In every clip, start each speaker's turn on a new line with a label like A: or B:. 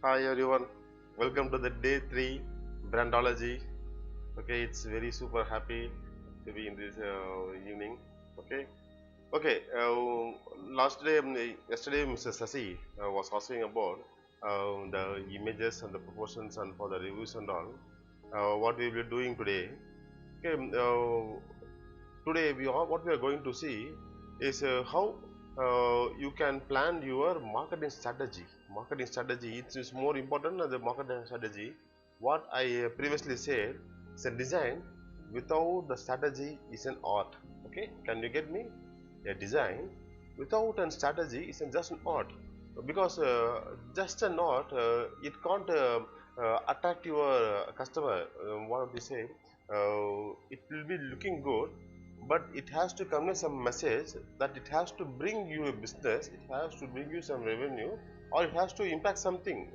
A: Hi everyone, welcome to the day 3 brandology. Okay, it's very super happy to be in this evening. Okay, last day, yesterday, Mr. Sasi was asking about the images and the proportions and for the reviews and all. What we will be doing today. Okay, today what we are going to see is how you can plan your marketing strategy. Marketing strategy it is more important than the marketing strategy. What I previously said is a design without the strategy is an art. Okay, can you get me? A design without a strategy is just an art because just an art it can't attract your customer. What we say, it will be looking good, but it has to convey some message that it has to bring you a business, it has to bring you some revenue, or it has to impact something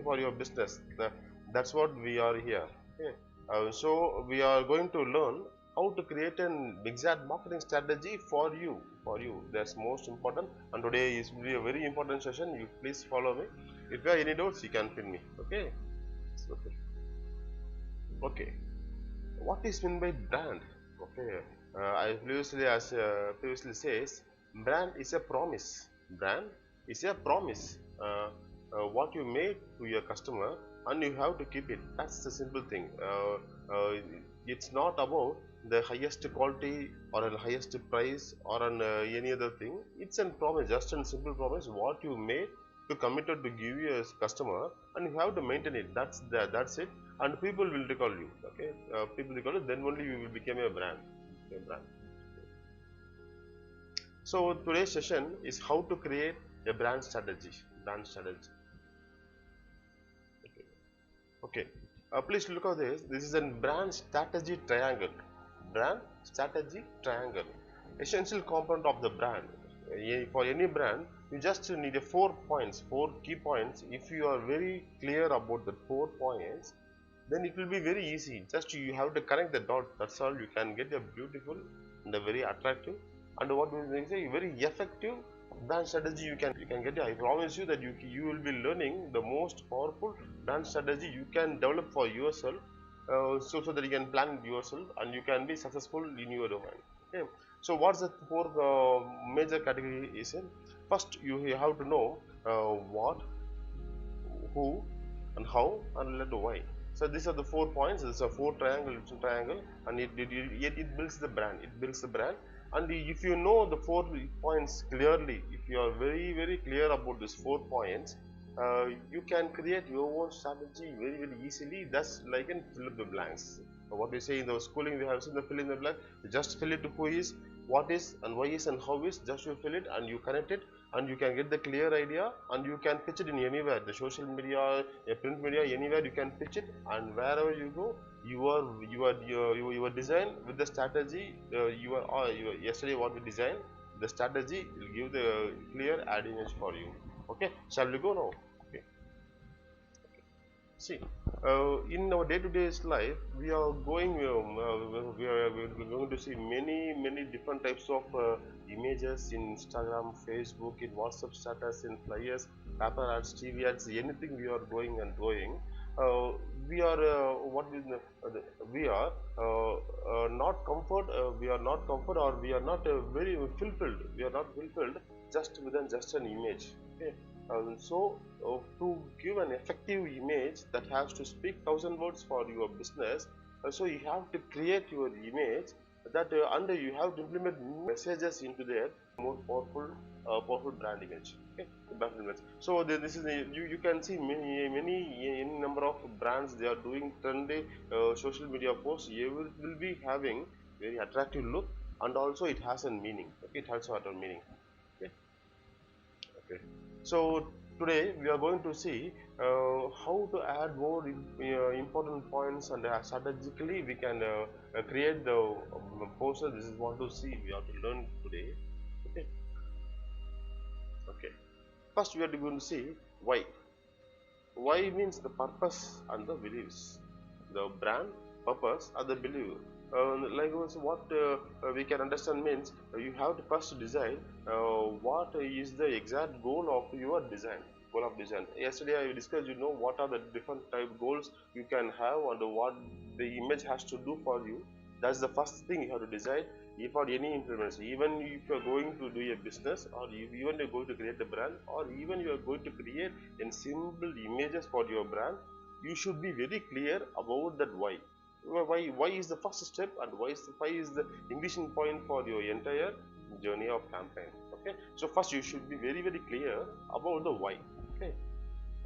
A: for your business. That's what we are here. Okay. So we are going to learn how to create an exact marketing strategy for you. That's most important, and today is really a very important session. You please follow me. If you have any doubts you can pin me. Okay. Okay, what is meant by brand? Okay, I previously says brand is a promise. Brand is a promise. What you made to your customer and you have to keep it. That's the simple thing. It's not about the highest quality or a highest price or any other thing. It's a promise, just a simple promise. What you made to committed to give you as customer and you have to maintain it. That's it, and people will recall you. Okay, people recall it, then only you will become a brand. So today's session is how to create a brand strategy. Okay, please look at this is a brand strategy triangle. Brand strategy triangle, essential component of the brand. For any brand you just need a 4 points, 4 key points. If you are very clear about the 4 points, then it will be very easy. Just you have to connect the dot. That's all. You can get a beautiful and a very attractive and what we say very effective brand strategy. You can get it. I promise you that you will be learning the most powerful brand strategy you can develop for yourself, so that you can plan it yourself and you can be successful in your domain. Okay. So what's the four major category is in? First you have to know what, who, and how, and let why. So these are the 4 points. It's a triangle, and it builds the brand. It builds the brand, and if you know the 4 points clearly, if you are very clear about these 4 points, you can create your own strategy very easily. That's like in fill up the blanks. What we say in the schooling, we have seen the fill in the blank. You just fill it who is, what is, and why is, and how is. Just you fill it and you connect it, and you can get the clear idea, and you can pitch it in anywhere, the social media, print media, anywhere you can pitch it, and wherever you go, your design with the strategy, yesterday what we designed, the strategy will give the clear ad image for you. Okay, shall we go now? Okay. See, in our day-to-day life, we are going to see many different types of images in Instagram, Facebook, in WhatsApp status, in flyers, paper ads, TV ads, anything we are going. Uh, we are what is we are not comfort. We are not comfort, or we are not very fulfilled. We are not fulfilled just within just an image. Okay. To give an effective image that has to speak 1,000 words for your business, so you have to create your image that and you have to implement messages into that more powerful brand image. Okay, brand image. So this is you can see any number of brands, they are doing trendy social media posts. You will be having very attractive look, and also it has a meaning. Okay, it has a meaning. Okay. Okay. So today we are going to see how to add more important points, and strategically we can create the poster. This is what to see. We have to learn today. Okay. Okay. First we are going to see why. Why means the purpose and the beliefs. The brand purpose and the belief. Likewise, what we can understand means you have to first design what is the exact goal of your design. goal of design. Yesterday I discussed, what are the different type goals you can have and what the image has to do for you. That's the first thing you have to decide. If for any implements, even if you are going to do a business, or if even you're going to create a brand, or even you are going to create in simple images for your brand, you should be very clear about that why. Why is the first step, and why is the ignition point for your entire journey of campaign. Okay, so first you should be very very clear about the why. Okay,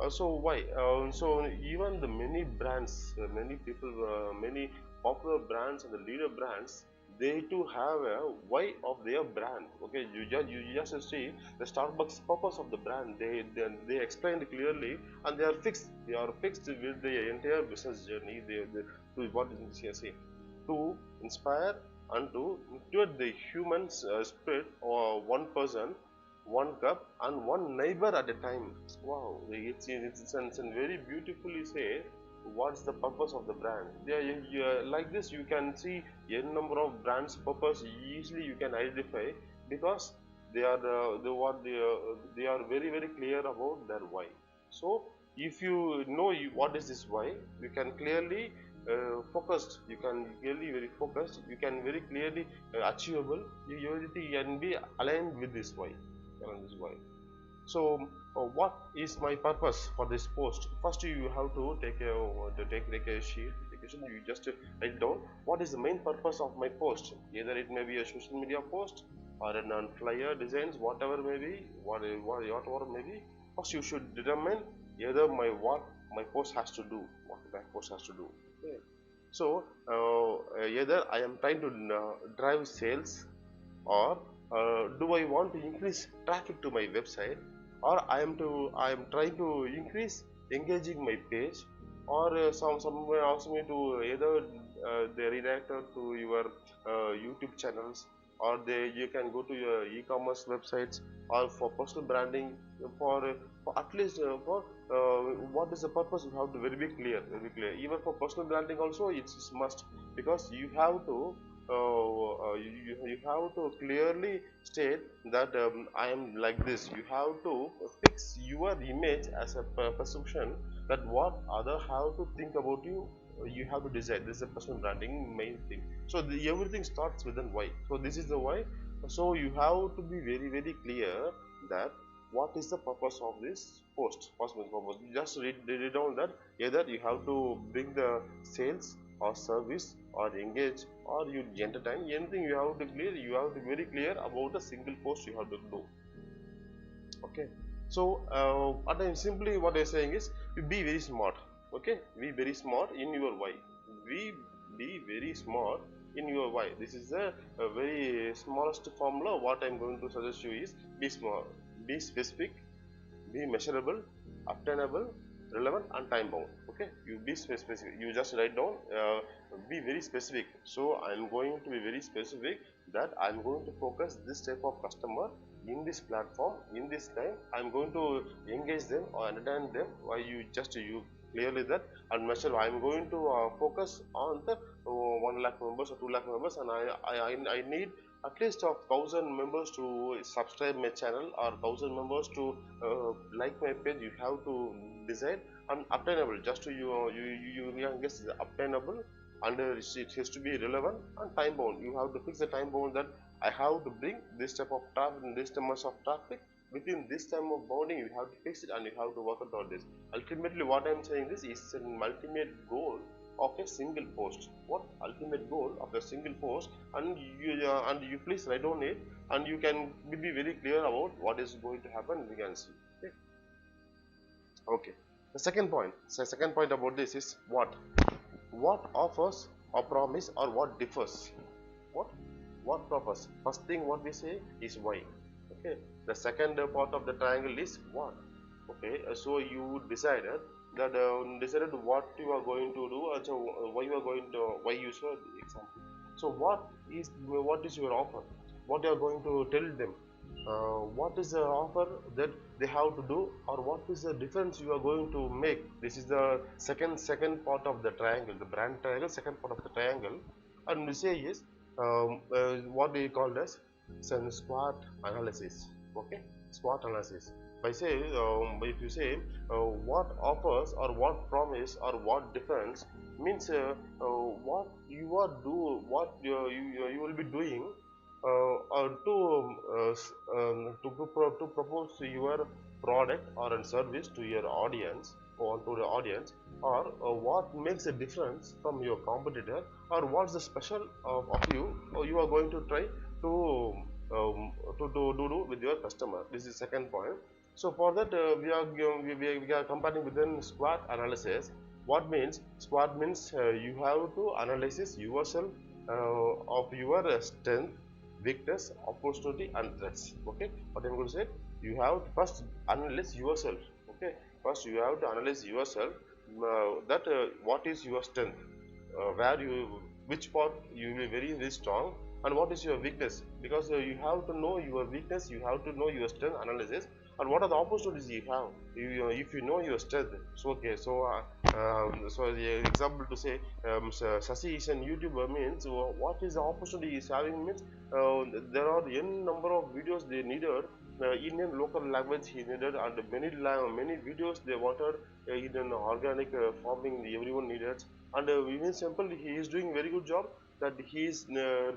A: so why, so even the many brands, many people, many popular brands and the leader brands, they too have a why of their brand. Okay, you just see the Starbucks purpose of the brand. They explained clearly, and they are fixed with the entire business journey. They to what is say, to inspire and to motivate the human spirit, or one person, one cup, and one neighbor at a time. Wow, it's very beautifully say what's the purpose of the brand. Like this, you can see a number of brands' purpose easily you can identify, because they are they are very very clear about their why. So if you know what is this why, you can clearly focused. You can clearly very focused. You can very clearly achievable. You can be aligned with this why. Around this why. So, what is my purpose for this post? First, you have to take a sheet. You just write down what is the main purpose of my post. Either it may be a social media post or a non-flyer designs, whatever may be, whatever may be. First, you should determine either what my post has to do, what my post has to do. Okay. So, either I am trying to drive sales, or do I want to increase traffic to my website, or I am trying to increase engaging my page, or somewhere ask me to either they redirect to your YouTube channels, or you can go to your e-commerce websites, or for personal branding, for at least for what is the purpose. You have to very clear. Even for personal branding also, it's must, because you have to you have to clearly state that I am like this. You have to fix your image as a perception, that what other have to think about you. You have to decide. This is a personal branding main thing. So everything starts with an why. So this is the why. So you have to be very very clear that what is the purpose of this post. Personal purpose. You just read it down that either you have to bring the sales or service or engage or you entertain, anything you have to clear. You have to be very clear about a single post you have to do. Okay, so what I'm saying is, you be very smart. Okay, be very smart in your why. Be very smart in your why. This is a very smallest formula. What I'm going to suggest you is, be smart, be specific, be measurable, obtainable, relevant, and time bound. Okay, you be specific. You just write down. Be very specific. So I'm going to be very specific that I'm going to focus this type of customer in this platform in this time. I'm going to engage them or entertain them. Why you clearly that, and measure. I'm going to focus on the 1 lakh members or 2 lakh members, and I need at least 1,000 members to subscribe my channel, or 1,000 members to like my page. You have to decide. And obtainable, just to you can guess, obtainable, and it has to be relevant and time bound. You have to fix the time bound, that I have to bring this type of traffic, this much of traffic within this time of bounding. You have to fix it, and you have to work out all this. Ultimately, what I am saying, this is an ultimate goal of a single post. What ultimate goal of a single post? And you please write down it, and you can be very clear about what is going to happen. We can see. Okay. Okay. The second point about this is what offers or promise, or what differs. What what purpose? First thing what we say is why. Okay. The second part of the triangle is what. Okay. So you decided what you are going to do, and so why you are going to, why you saw the example. So what is your offer? What you are going to tell them? What is the offer that they have to do, or what is the difference you are going to make? This is the second part of the triangle, the brand triangle, second part of the triangle. And we say is what we call as SWOT analysis. Okay, SWOT analysis. By say, if you say what offers or what promise or what defense means what you are do, what you will be doing or to propose your product or a service to your audience or to the audience, or what makes a difference from your competitor, or what's the special of you, or you are going to try to do with your customer. This is second point. So for that, we are comparing within SWOT analysis. What means SWOT means you have to analyze yourself of your strength, weakness, opportunity, and threats. Okay, what I'm going to say, you have to first analyze yourself. Okay, first you have to analyze yourself, that what is your strength, where you, which part you will be very strong, and what is your weakness, because you have to know your weakness, you have to know your strength analysis, and what are the opportunities you have. If you know your strength, so okay, so the example to say, Sasi is an YouTuber means what is the opportunity he is having means there are n number of videos they needed in a local language he needed, and many videos they wanted in an organic farming everyone needed, and even simple he is doing very good job, that he is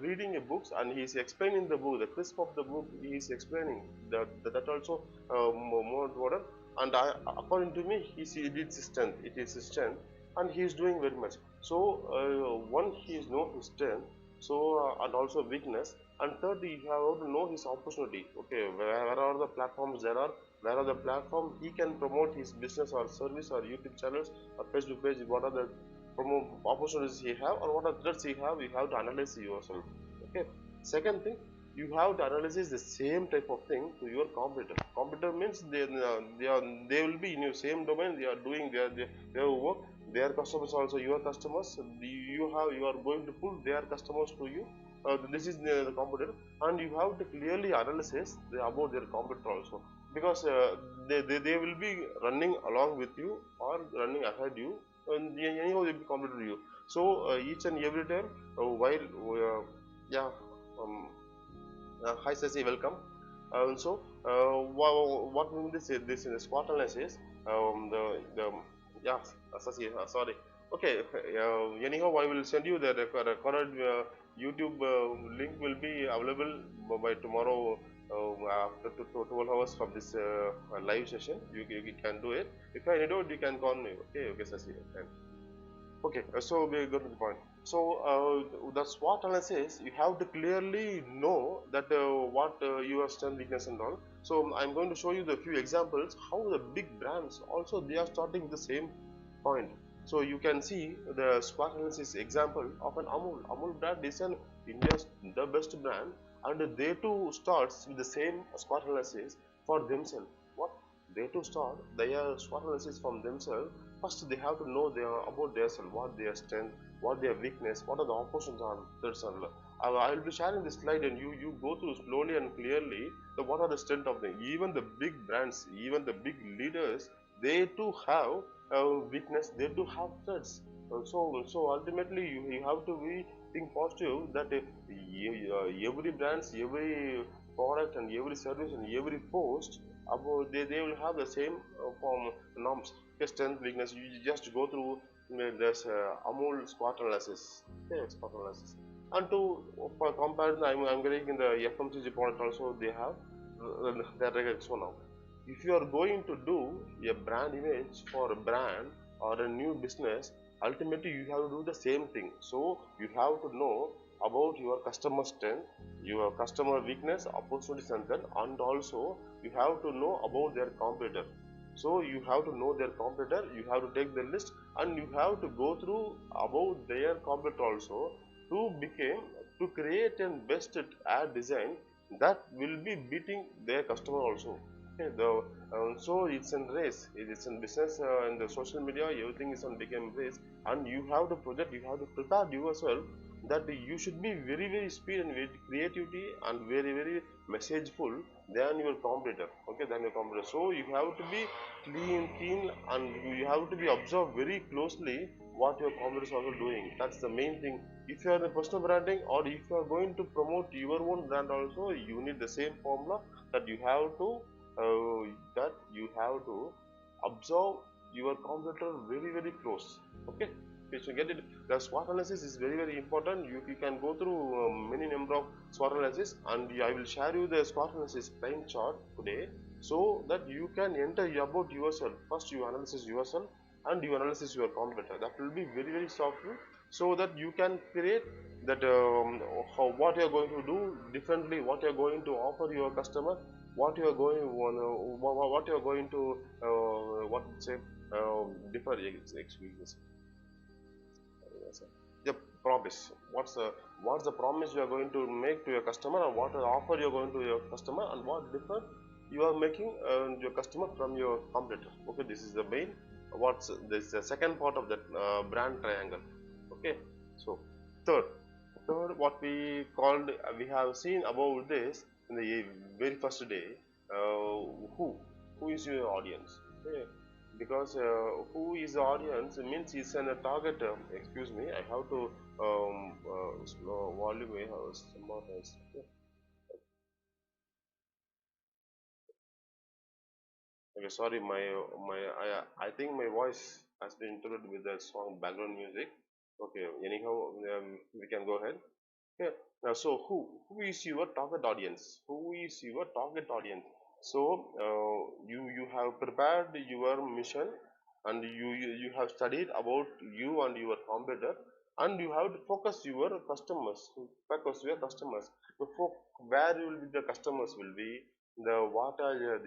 A: reading a books and he is explaining the book, the crisp of the book he is explaining, that also more important. And according to me, it is his strength, it is his strength, and he is doing very much. So one, he is know his strength, so and also weakness, and third, you have to know his opportunity. Okay, where are the platforms there are, where are the platform he can promote his business or service or YouTube channels or page to page, what are the promote opportunities you have or what are threats you have to analyze yourself. Okay, second thing, you have to analyze the same type of thing to your competitor. Competitor means they will be in your same domain, they are doing their work, their customers also your customers, you are going to pull their customers to you. This is the competitor, and you have to clearly analyze about their competitor also, because they will be running along with you or running ahead you, and anyhow they will be competitor to you. So each and every time, while yeah, um, hi Sasi, welcome. So what means this in the SWOT analysis? The yeah, Sasi, sorry. Okay, anyhow, I will send you the recorded YouTube link will be available by tomorrow after 12 hours from this live session. You can do it. If I need it, you can call me. Okay, okay, Sasi. Okay, so we go to the point. So the SWOT analysis, you have to clearly know that what your strength, weakness, and all. So I'm going to show you the few examples how the big brands also they are starting with the same point. So you can see the SWOT analysis example of an Amul. Amul brand is an India's the best brand, and they too starts with the same SWOT analysis for themselves. What they too start their SWOT analysis from themselves. First, they have to know about themselves, what their strength, what their weakness, what are the options are. That's all. I will be sharing this slide, and you go through slowly and clearly the what are the strength of them. Even the big brands, even the big leaders, they too have weakness. They too have threats. So ultimately, you have to be think positive that every brands, every product, and every service, and every post about they will have the same form norms, strength, weakness. You just go through this Amul SWOT analysis. Okay, SWOT analysis. And to for comparison, I'm getting in the FMCG product also they have their so now. If you are going to do a brand image for a brand or a new business, ultimately you have to do the same thing. So you have to know about your customer strength, your customer weakness, opportunities, and also you have to know about their competitor. So you have to know their competitor, you have to take the list, and you have to go through about their competitor also to become to create a best ad design that will be beating their customer also. Okay, so it's a race. It's in business and the social media. Everything is on become race, and you have to project. You have to prepare yourself that you should be very speed and very creativity and very messageful than your competitor. Okay, than your competitor. So you have to be keen, and you have to be observe very closely what your competitors are also doing. That's the main thing. If you are in personal branding, or if you are going to promote your own brand also, you need the same formula, that you have to that you have to observe your computer very very close. Okay, so you get it. The SWOT analysis is very very important. You can go through many number of SWOT analysis, and I will share you the SWOT analysis plain chart today, so that you can enter about yourself. First you analyze yourself and you analyze your computer. That will be very very softly, so that you can create that what you are going to do differently, what you are going to offer your customer, what you are going what you are going to what say differ. Excuse me. The promise. What's the promise you are going to make to your customer, and what offer you are going to your customer, and what different you are making your customer from your competitor. Okay, this is the main. What's this the second part of that brand triangle. Okay, so third, what we called we have seen about this in the very first day. Who is your audience? Okay, because who is the audience means is an a target. Excuse me, I have to slow volume. Somewhat else. Okay, sorry, my I think my voice has been interrupted with the song background music. Okay, anyhow, we can go ahead. Yeah. So who is your target audience? Who is your target audience? So you have prepared your mission, and you have studied about you and your competitor, and you have to focus your customers. Focus your customers. Where will be the customers will be, the what are their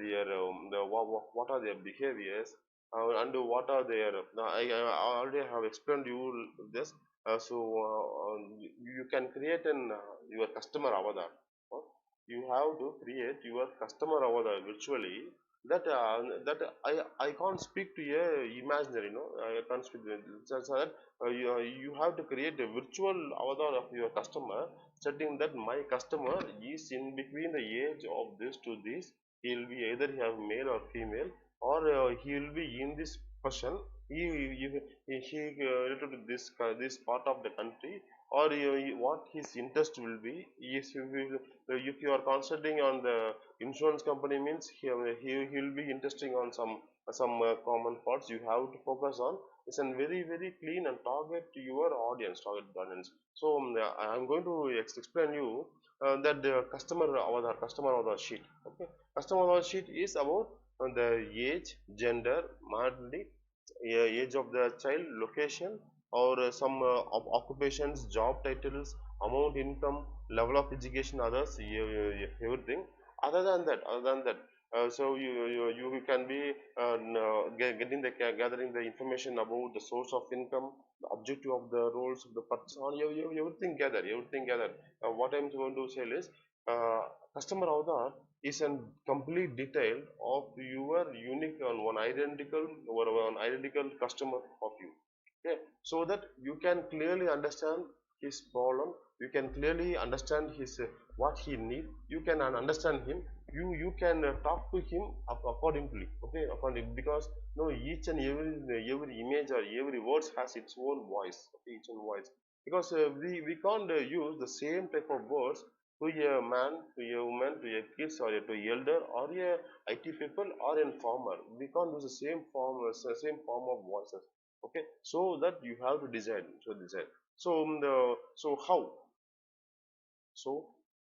A: what are their behaviors, and what are their I already have explained you this. You can create an your customer avatar. uh, you have to create your customer avatar virtually, that I can't speak to a imaginary, I can't speak to it. So that you have to create a virtual avatar of your customer, setting that my customer is in between the age of this to this. He'll be either he have male or female, or he will be in this person. He related to this part of the country, or what his interest will be. If you if you are concentrating on the insurance company means he will be interesting on some common parts. You have to focus on. It's a very very clean and target your audience. So I am going to explain you that the customer avatar sheet. Okay, customer avatar sheet is about the age, gender, modality, age of the child, location, or some occupations, job titles, amount income, level of education, others, everything. Other than that, so you can be getting the gathering the information about the source of income, the objective of the roles of the person, on everything gather. What I'm going to say is, uh, customer avatar is a complete detail of your unique and one identical customer of you. Okay, so that you can clearly understand his problem, you can clearly understand his what he need, you can understand him, you can talk to him accordingly. Okay, accordingly, because no, each and every image or every words has its own voice. Okay, its own voice, because we can't use the same type of words to a man, to a woman, to a kids, or to a elder, or a IT people, or a farmer. We can't use the same form of voices. Okay, so that you have to decide. So so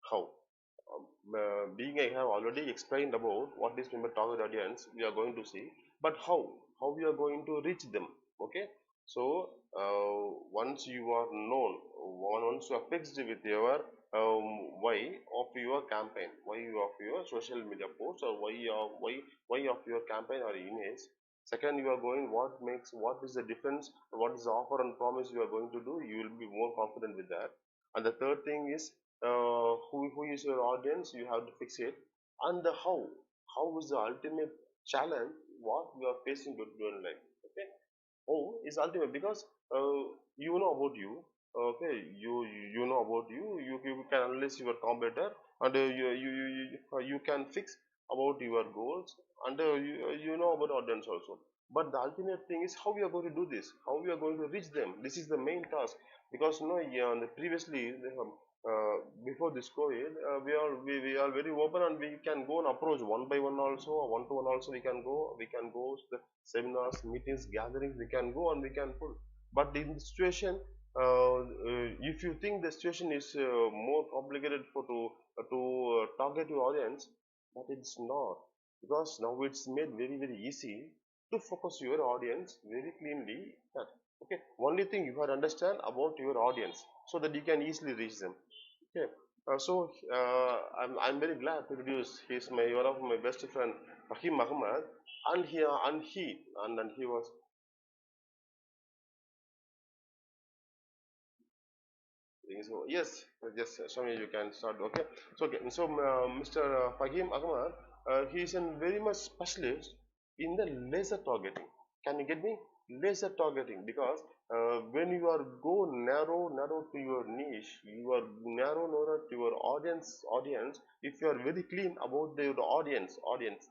A: how being I have already explained about what is member target audience we are going to see, but how we are going to reach them. Okay, so once you are known, once you are fixed with your why of your campaign, why of your social media posts, or why of your campaign or image. Second, you are going what is the difference, what is the offer and promise you are going to do, you will be more confident with that. And the third thing is, who is your audience, you have to fix it. And the how is the ultimate challenge what you are facing to do in life. Okay, how is ultimate, because you know about you. Okay, you know about you can analyze your competitor, and you can fix about your goals, and you know about audience also. But the ultimate thing is how we are going to do this, how we are going to reach them. This is the main task, because yeah, previously before this COVID, we are very open, and we can go and approach one by one also, or one to one also. We can go to the seminars, meetings, gatherings. We can go and we can put. But in the situation, if you think the situation is more complicated for to target your audience, but it's not, because now it's made very very easy to focus your audience very cleanly. Okay, only thing you have to understand about your audience so that you can easily reach them. Okay, I'm very glad to introduce he's my one of my best friend Fahim Ahmad, and he was so yes, yes, Swami, you can start. Okay, so Mr. Fahim Ahmad, he is a very much specialist in the laser targeting. Can you get me? Laser targeting, because when you are go narrow to your niche, you are narrow to your audience. If you are very clean about the audience,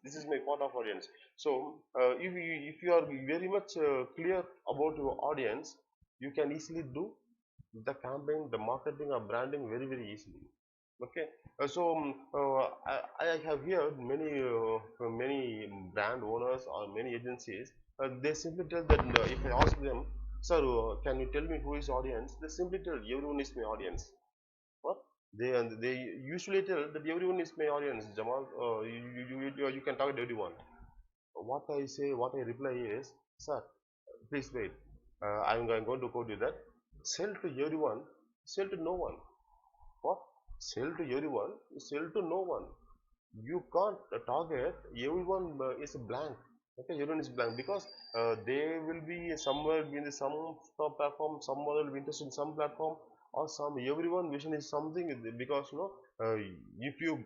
A: this is my part of audience. So if you are very much clear about your audience, you can easily do the campaign, the marketing or branding very very easily. Okay, I have heard many brand owners or many agencies. They simply tell that if I ask them, sir, can you tell me who is audience? They simply tell everyone is my audience. What? They usually tell that everyone is my audience. Jamal, you can target everyone. What I reply is, sir, please wait. I'm going to quote you that. Sell to everyone, sell to no one. What? Sell to everyone, sell to no one. You can't target everyone is blank. Okay, everyone is blank, because they will be somewhere in the some top platform, someone will be interested in some platform, or some everyone vision is something, because if you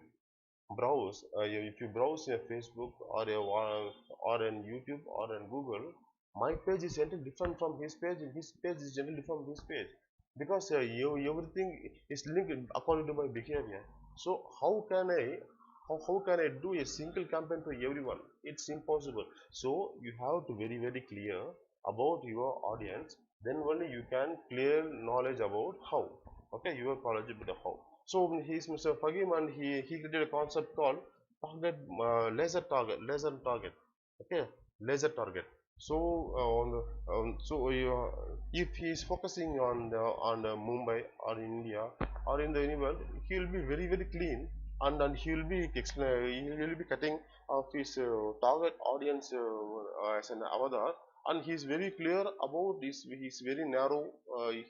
A: if you browse a Facebook or in YouTube or in Google, my page is generally different from his page, and his page is generally different from his page, because everything is linked according to my behavior. So how can I do a single campaign to everyone? It's impossible. So you have to very very clear about your audience. Then only you can clear knowledge about how. Okay, your knowledge about the how. So he's Mr. Fagim, and he created a concept called target laser target. Okay, laser target. So if he is focusing on Mumbai or India or in the world, he will be very very clean, and he will be he will be cutting of his target audience as an avatar, and he is very clear about this. He is very narrow.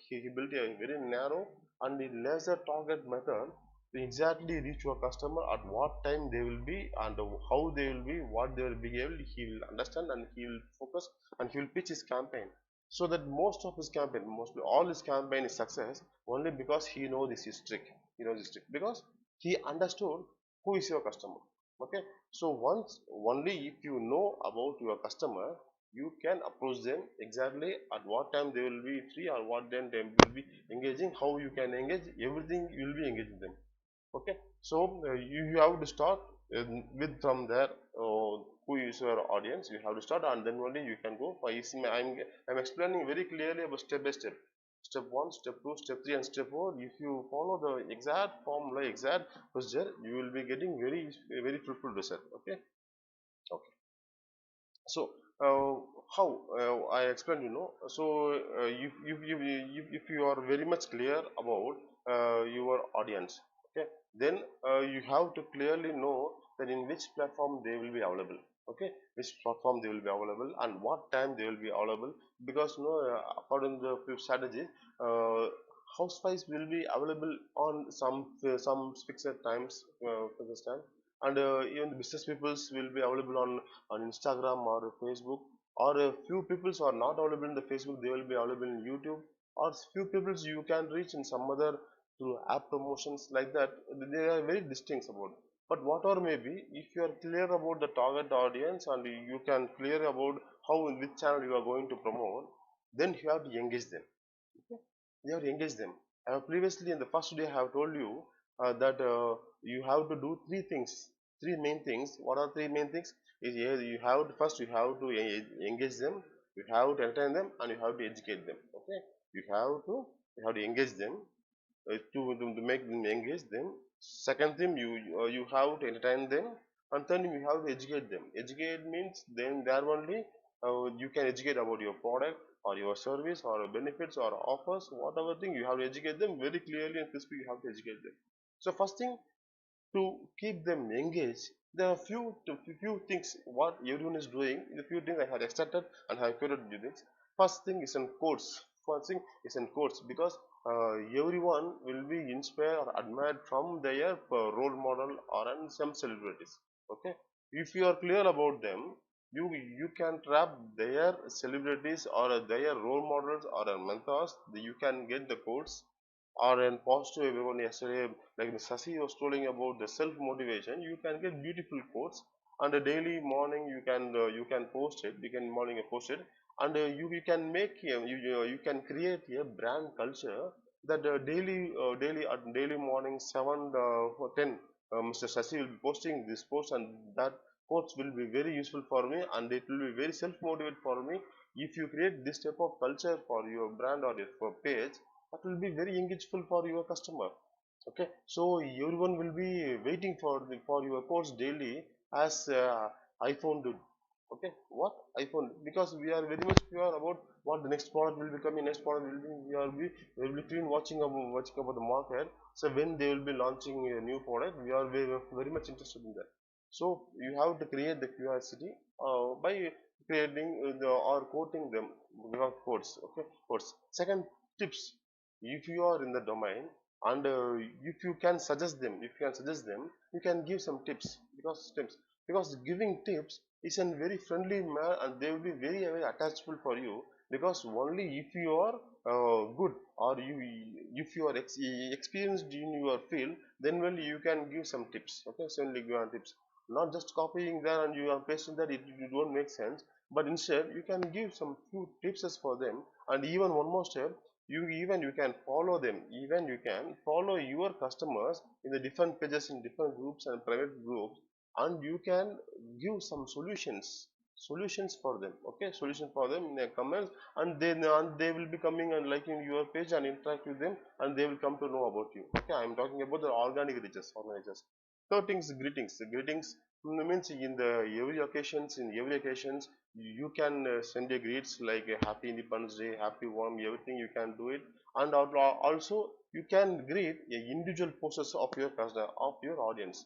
A: He built a very narrow and the laser target method to exactly reach your customer at what time they will be, and how they will be, what they will be able. He will understand, and he will focus, and he will pitch his campaign, so that most of his campaign, mostly all his campaign is success only because he knows this is trick. He knows this trick because he understood who is your customer. Okay, so once only if you know about your customer, you can approach them exactly at what time they will be free, or what time they will be engaging, how you can engage, everything you will be engaging them. Okay, so you have to start with from there. Who is your audience? You have to start, and then only you can go. I'm explaining very clearly about step by step. Step 1, step 2, step 3, and step 4. If you follow the exact formula, exact procedure, you will be getting very very fruitful result. Okay. Okay. So how I explained, so if you are very much clear about your audience, okay, then you have to clearly know that in which platform they will be available. Okay, which platform they will be available and what time they will be available, because according to the strategy, uh, housewives will be available on some fixed times for this time, and even the business peoples will be available on Instagram or Facebook, or a few peoples are not available in the Facebook, they will be available in YouTube, or few peoples you can reach in some other through app promotions like that. They are very distinct about. But whatever may be, if you are clear about the target audience and you can clear about how in which channel you are going to promote, then you have to engage them. Okay? You have to engage them. Previously in the first day I have told you that you have to do three things, three main things. What are three main things? Is you have to, first you have to engage them, you have to entertain them, and you have to educate them. Okay, you have to engage them, to make them engage them. Second thing, you have to entertain them, and third you have to educate them. Educate means then there only you can educate about your product or your service or benefits or offers, whatever thing you have to educate them very clearly and crisply. You have to educate them. So first thing, to keep them engaged, there are few things what everyone is doing. The few things I had extracted and have created new things. First thing is in course. First thing is in course, because everyone will be inspired or admired from their role model or and some celebrities. Okay, if you are clear about them, you can trap their celebrities or their role models or mentors. You can get the course or in positive everyone yesterday, like Sasi was telling about the self motivation. You can get beautiful quotes, and a daily morning you can post it. You can morning post it, and you can make you can create a brand culture that daily morning 7 or 10 Mr. Sasi will be posting this post, and that quotes will be very useful for me, and it will be very self motivated for me. If you create this type of culture for your brand or your page, that will be very engageful for your customer. Okay, so everyone will be waiting for your course daily, as iPhone do. Okay, what iPhone, because we are very much clear about what the next product will be coming. Next product will be, we will be clean watching about the market. So when they will be launching a new product, we are very much interested in that. So you have to create the curiosity by creating or quoting them without quotes. Okay, quotes. Second, tips. If you are in the domain, and if you can suggest them, you can give some tips, because giving tips is a very friendly manner, and they will be very attachable for you, because only if you are good, or if you are experienced in your field, then well you can give some tips. Okay, certainly give tips, not just copying that and you are pasting that. It won't make sense, but instead you can give some few tips for them. And even one more step, you can follow them, even you can follow your customers in the different pages, in different groups and private groups, and you can give some solutions for them. Okay, solution for them in their comments, and they will be coming and liking your page and interact with them, and they will come to know about you. Okay, I am talking about the organizers. Third thing is greetings means in the every occasions you can send a greets like a happy Independence Day, happy warm, everything you can do it. And also you can greet a individual posts of your customer, of your audience.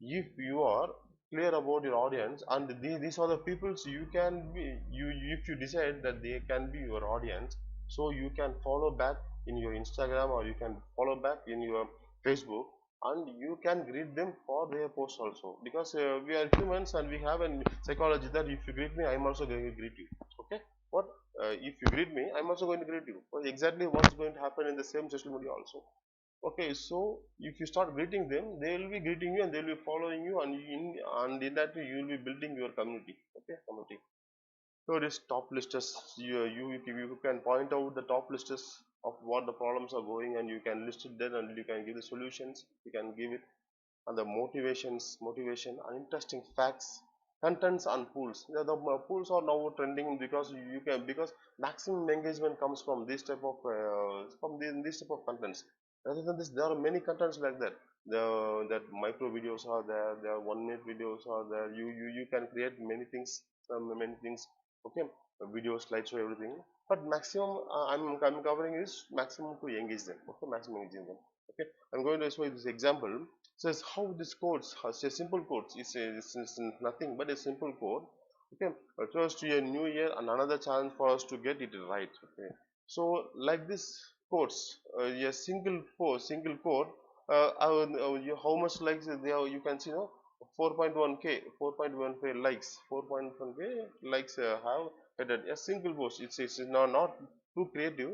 A: If you are clear about your audience, and these are the peoples you can be, if you decide that they can be your audience, so you can follow back in your Instagram, or you can follow back in your Facebook, and you can greet them for their posts also, because we are humans and we have a psychology that if you greet me, I'm also going to greet you. Okay, what if you greet me, I'm also going to greet you. Well, exactly what's going to happen in the same social media also. Okay, so if you start greeting them, they will be greeting you and they will be following you, and in that way you will be building your community. Okay, community. So this top listers, you can point out the top listers of what the problems are going, and you can list it there, and you can give the solutions. You can give it, and the motivation and interesting facts, contents and pools. Yeah, the pools are now trending, because you can, because maximum engagement comes from this type of this type of contents. Rather than this, there are many contents like that. That micro videos are there. There are 1 minute videos are there. You can create many things, many things. Okay, videos, slideshow, everything. But maximum I'm covering is maximum to engage them. Okay, maximum engaging them. Okay, I'm going to show you this example. Says how this codes has a simple code. It's nothing but a simple code. Okay, refers to a new year and another chance for us to get it right. Okay, so like this codes, a single code. How much likes they are? You can see, no, 4.1k, 4.1k likes, 4.1k likes have added a single post. It's not too creative,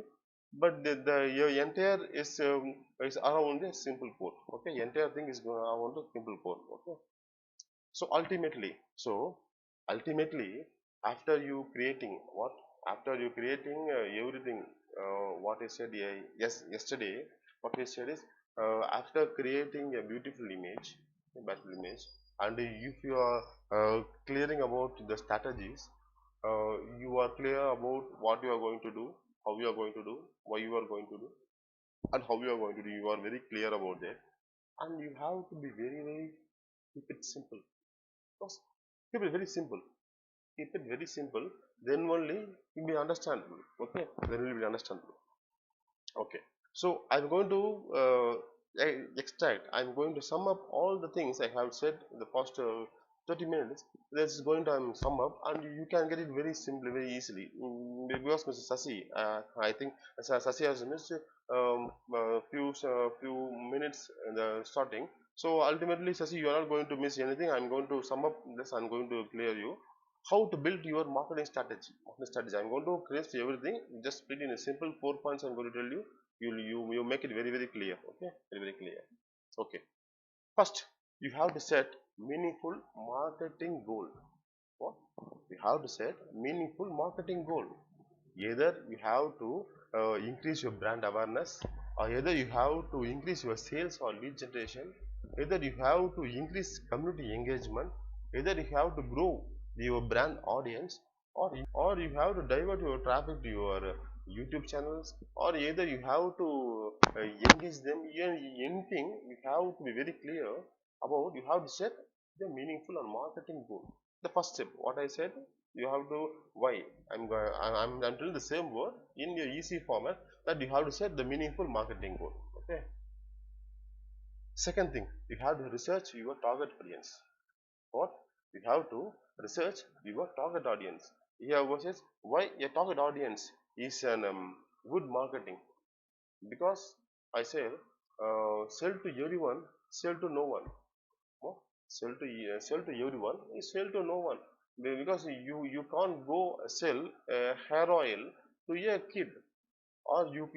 A: but the your entire is around a simple code. Okay, entire thing is going around a simple code. Okay, so ultimately after you creating what, after you creating everything, what I said, yes, yesterday, what I said is, after creating a beautiful image, and if you are clearing about the strategies, you are clear about what you are going to do, how you are going to do, why you are going to do, and how you are going to do. You are very clear about that, and you have to be very keep it simple. Because keep it very simple. Keep it very simple. Then only it will be understandable. Okay, then it will be understandable. Okay, so I'm going to extract. I'm going to sum up all the things I have said in the past 30 minutes. That's going to sum up, and you can get it very simply, very easily. Because Mr. Sasi, I think Sasi has missed few minutes in the starting. So ultimately, Sasi, you are not going to miss anything. I'm going to sum up this. I'm going to clear you how to build your marketing strategy. I'm going to create everything. Just split in a simple 4 points. I'm going to tell you. You make it very clear. Okay, very clear. Okay. First, you have to set meaningful marketing goal. What? You have to set meaningful marketing goal. Either you have to increase your brand awareness, or either you have to increase your sales or lead generation, either you have to increase community engagement, either you have to grow your brand audience, or you have to divert your traffic to your YouTube channels, or either you have to engage them. Anything you have to be very clear about. You have to set the meaningful and marketing goal. The first step, what I said, you have to why. I'm telling the same word in your easy format, that you have to set the meaningful marketing goal. Okay. Second thing, you have to research your target audience. What? You have to research your target audience. Here versus why a target audience is an good marketing. Because I say sell to everyone, sell to no one. What? Sell to everyone is sell to no one. Because you can't go sell hair oil to a kid, or you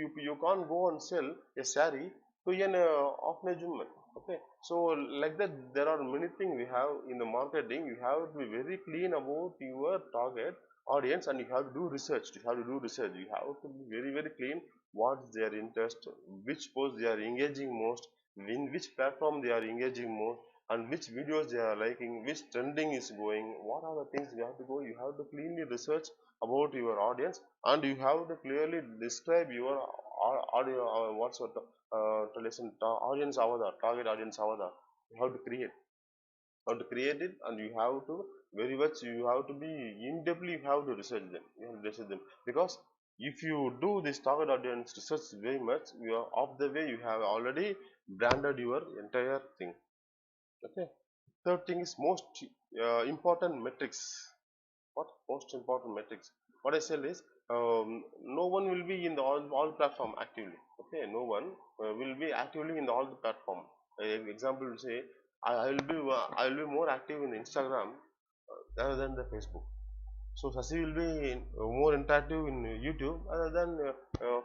A: can't go and sell a sari to an orphanage woman. Okay, so like that, there are many things we have in the marketing. You have to be very clean about your target audience, and you have to do research. You have to do research. You have to be very clean. What's their interest, which post they are engaging most, in which platform they are engaging most, and which videos they are liking, which trending is going. What are the things you have to go? You have to cleanly research about your audience, and you have to clearly describe your audio, what sort of audience avatar, target audience avatar. You have to create it, and you have to very much, you have to be in depthly, you have to research them. You have to research them, because if you do this target audience research very much, you are off the way, you have already branded your entire thing. Okay. Third thing is most important metrics. What? Most important metrics. What I said is, no one will be in the all platform actively. Okay, no one will be actively in the all the platform. Example will say, I will be more active in Instagram rather than the Facebook. So Sasi will be more interactive in YouTube other than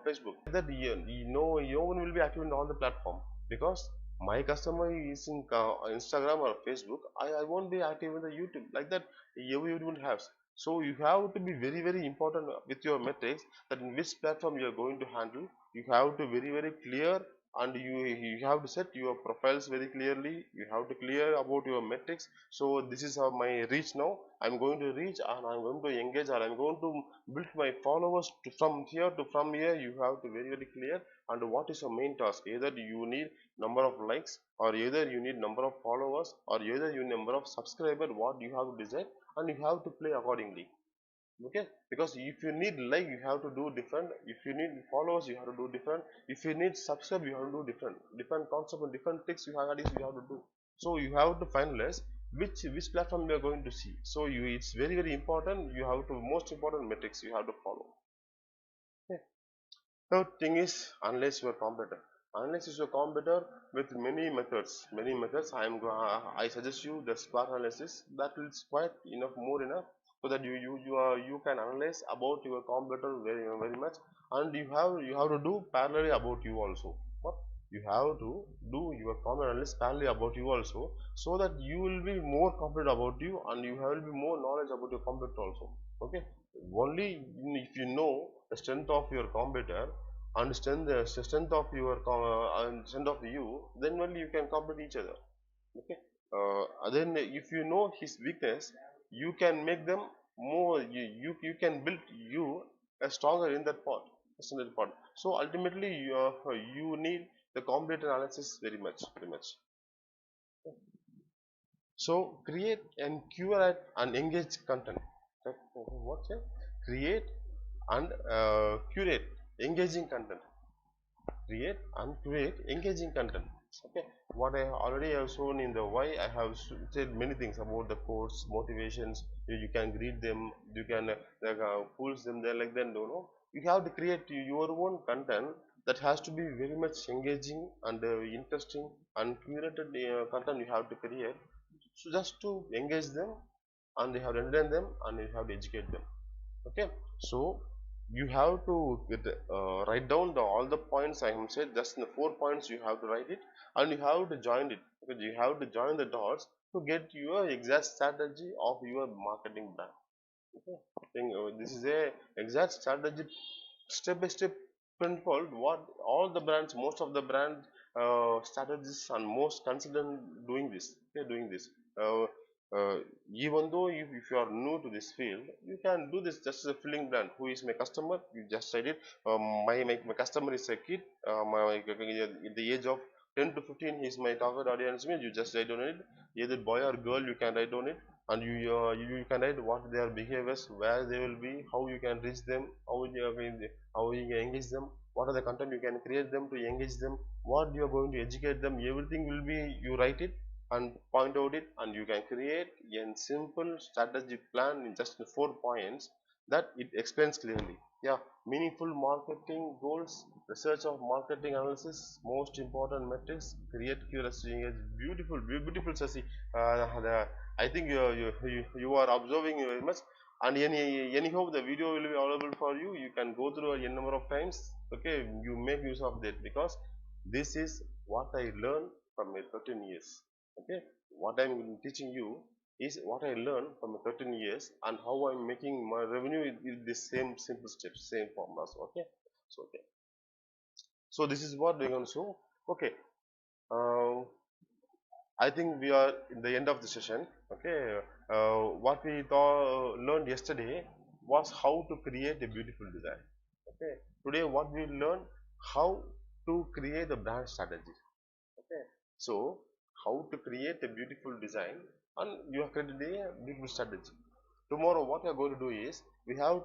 A: Facebook. That no one will be active in all the platform, because my customer is in Instagram or Facebook. I won't be active in the YouTube. Like that, everyone has. So you have to be very important with your metrics, that in which platform you are going to handle. You have to very clear, and you have to set your profiles very clearly. You have to clear about your metrics. So this is how my reach now. I'm going to reach, and I'm going to engage, or I'm going to build my followers from here to from here. You have to very clear. And what is your main task? Either you need number of likes, or either you need number of followers, or either you need number of subscribers. What you have to decide, and you have to play accordingly. Okay, because if you need like, you have to do different. If you need followers, you have to do different. If you need subscribe, you have to do different concept and different tricks you have to do. So you have to finalize which platform you are going to see. So it's very important. You have to, most important metrics you have to follow. Okay. Third thing is, analyze your competitor. Analyze your competitor with many methods. I suggest you the SWOT analysis. That is quite enough, more enough, so that you can analyze about your competitor very much. And you have to do parallelly about you also. What? You have to do your competitor analysis parallelly about you also, so that you will be more confident about you, and you will be more knowledge about your competitor also. Okay. Only if you know the strength of your competitor, understand the strength of your strength of you, then only you can compete each other. Okay. Then if you know his weakness, you can make them more, you can build you a stronger in that part. That's another part. So ultimately, you need the complete analysis very much, very much. So create and curate and engage content. What's it? Create and curate engaging content. Create and create engaging content. Okay, what I already have shown in the why, I have said many things about the course motivations. You can read them, you can pull them there like that. You know, you have to create your own content that has to be very much engaging and interesting and curated content you have to create, so just to engage them, and you have to entertain them, and you have to educate them. Okay, so you have to write down all the points I have said. Just in the 4 points you have to write it, and you have to join it, because you have to join the dots to get your exact strategy of your marketing brand. Okay, this is a exact strategy, step by step principle. What all the brands, most of the brand strategists and most consider doing this. They're doing this. Uh, uh, Even though if you are new to this field, you can do this just as a filling brand. Who is my customer? You just said it. My customer is a kid. In the age of 10 to 15, he is my target audience. Means you just write on it. Either boy or girl, you can write on it, and you can write what their behaviors, where they will be, how you can reach them, how you can engage them, what are the content you can create them to engage them, what you are going to educate them. Everything will be, you write it and point out it, and you can create a simple strategy plan in just 4 points that it explains clearly. Yeah, meaningful marketing goals, research of marketing analysis, most important metrics, create curiosity, engage. Beautiful, beautiful, Sasi. I think you are observing very much, and anyhow the video will be available for you. You can go through a number of times. Okay, you make use of that, because this is what I learned from my 13 years. Okay, what I'm teaching you is what I learned from my 13 years, and how I'm making my revenue is the same simple steps, same formulas. Okay, so okay, so this is what we're going to show. Okay, uh, I think we are in the end of the session. Okay, what we learned yesterday was how to create a beautiful design. Okay, today what we learned, how to create a brand strategy. Okay, so how to create a beautiful design, and you have created a beautiful strategy. Tomorrow what we are going to do is, we are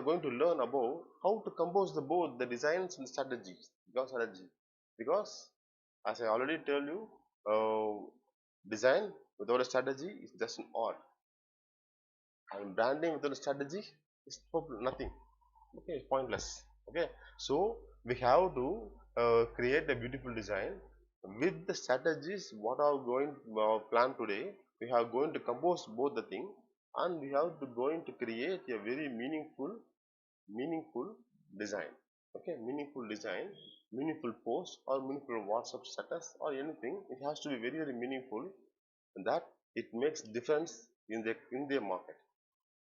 A: going to learn about how to compose the both the designs and strategies. Because as I already tell you, design without a strategy is just an art, and branding without a strategy is nothing. Okay, it's pointless. Okay, so we have to create a beautiful design with the strategies what are going plan today. We are going to compose both the thing, and we have to going to create a very meaningful design. Okay, meaningful design, meaningful post or meaningful WhatsApp status or anything. It has to be very very meaningful, and that it makes difference in their market.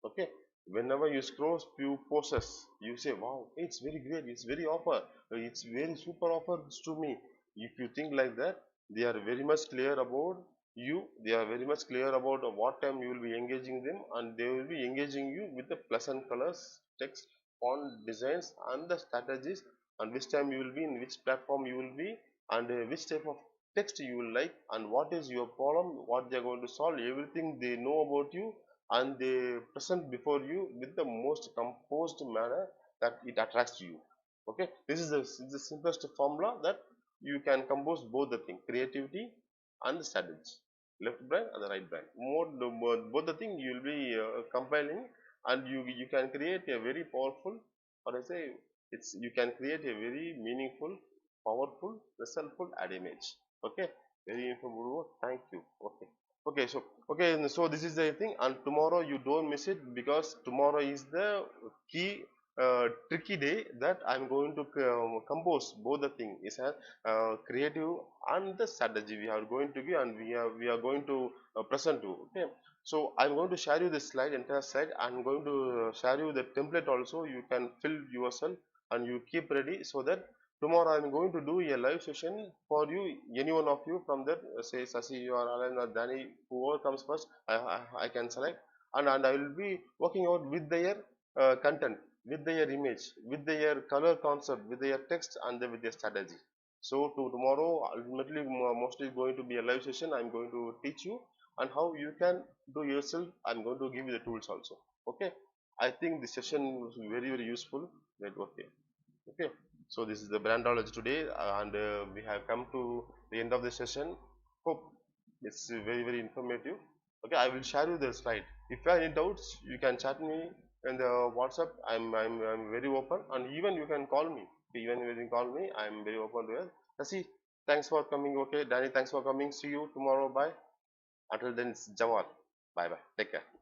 A: Okay, whenever you scroll few posts, you say, wow, it's very great, it's very offer, it's very super offers to me. If you think like that, they are very much clear about you, they are very much clear about what time you will be engaging them, and they will be engaging you with the pleasant colors, text, font designs, and the strategies, and which time you will be in which platform you will be, and which type of text you will like, and what is your problem, what they are going to solve, everything they know about you, and they present before you with the most composed manner that it attracts you. Okay, this is the simplest formula that you can compose both the thing, creativity and the strategy, left brain and the right brain. Both the thing you will be compiling, and you can create a very powerful, or I say, it's you can create a very meaningful, powerful, resultful ad image. Okay, very informative. Thank you. Okay. Okay, so okay, and so this is the thing, and tomorrow you don't miss it, because tomorrow is the key tricky day that I'm going to compose both the thing is a creative and the strategy we are going to give, and we are going to present to. Okay, so I'm going to share you this slide, entire slide. I'm going to share you the template also. You can fill yourself and you keep ready, so that tomorrow I'm going to do a live session for you, any one of you from that, say Sasi or Alan or Danny, whoever comes first, I can select, and I will be working out with their content. with their image, with their color concept, with their text, and then with their strategy. So tomorrow, ultimately, mostly going to be a live session. I'm going to teach you and how you can do yourself. I'm going to give you the tools also. Okay. I think this session was very very useful. Right. Okay. Okay. So this is the brandology today, and we have come to the end of the session. Hope it's very very informative. Okay, I will share you the slide. If you have any doubts, you can chat me in the WhatsApp. I'm very open, and even you can call me. Even when you call me, I'm very open to it. Let's see. Thanks for coming. Okay, Danny, thanks for coming. See you tomorrow. Bye. Until then, it's Jamal. Bye bye. Take care.